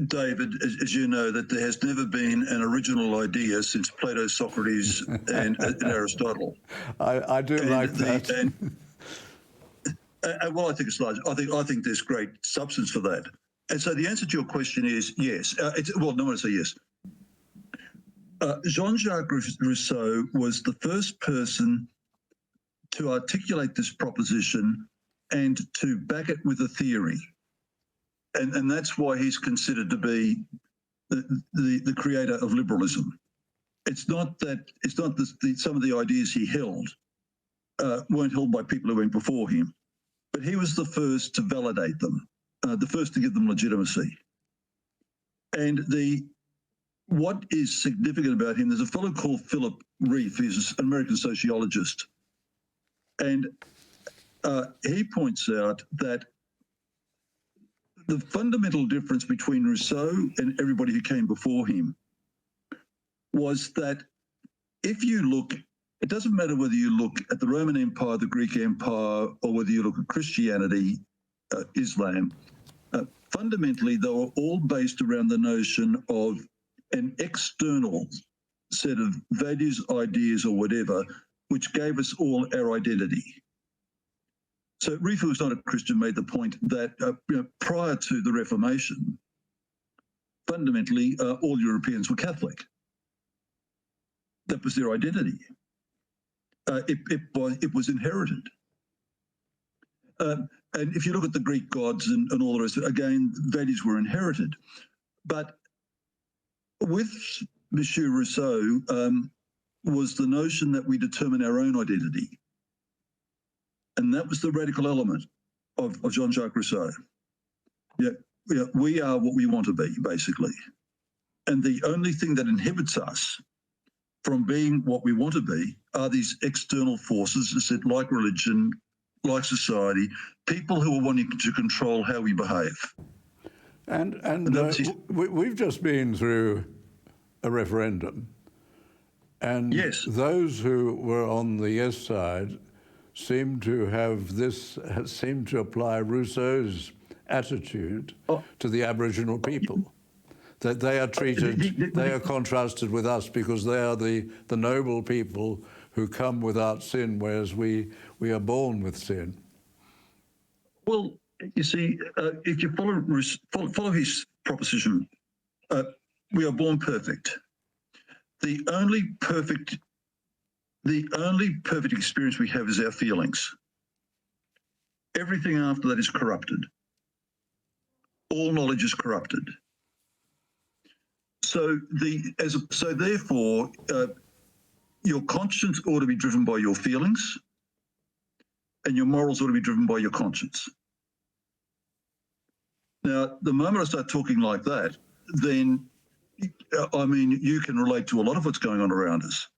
David, as you know, that there has never been an original idea since Plato, Socrates, and Aristotle. I do like that. Well, I think it's large. I think there's great substance for that. And so the answer to your question is yes. No, I'm going to say yes. Jean-Jacques Rousseau was the first person to articulate this proposition and to back it with a theory. And that's why he's considered to be the creator of liberalism. It's not some of the ideas he held weren't held by people who went before him, but he was the first to validate them, the first to give them legitimacy. And what is significant about him, there's a fellow called Philip Reef, he's an American sociologist, and he points out that the fundamental difference between Rousseau and everybody who came before him was that if you look, it doesn't matter whether you look at the Roman Empire, the Greek Empire, or whether you look at Christianity, Islam, fundamentally they were all based around the notion of an external set of values, ideas, or whatever, which gave us all our identity. So Reef, who was not a Christian, made the point that prior to the Reformation, fundamentally all Europeans were Catholic. That was their identity. It was inherited. And if you look at the Greek gods and all the rest, again, values were inherited. But with Monsieur Rousseau was the notion that we determine our own identity. And that was the radical element of Jean-Jacques Rousseau. Yeah, we are what we want to be, basically. And the only thing that inhibits us from being what we want to be are these external forces, as I said, like religion, like society, people who are wanting to control how we behave. And we've just been through a referendum, and yes, those who were on the yes side seem to apply Rousseau's attitude to the Aboriginal people, that they are treated, they are contrasted with us because they are the noble people who come without sin, whereas we are born with sin. Well, you see, if you follow his proposition, we are born perfect. The only perfect experience we have is our feelings. Everything after that is corrupted. All knowledge is corrupted. So therefore, your conscience ought to be driven by your feelings, and your morals ought to be driven by your conscience. Now, the moment I start talking like that, then, I mean, you can relate to a lot of what's going on around us.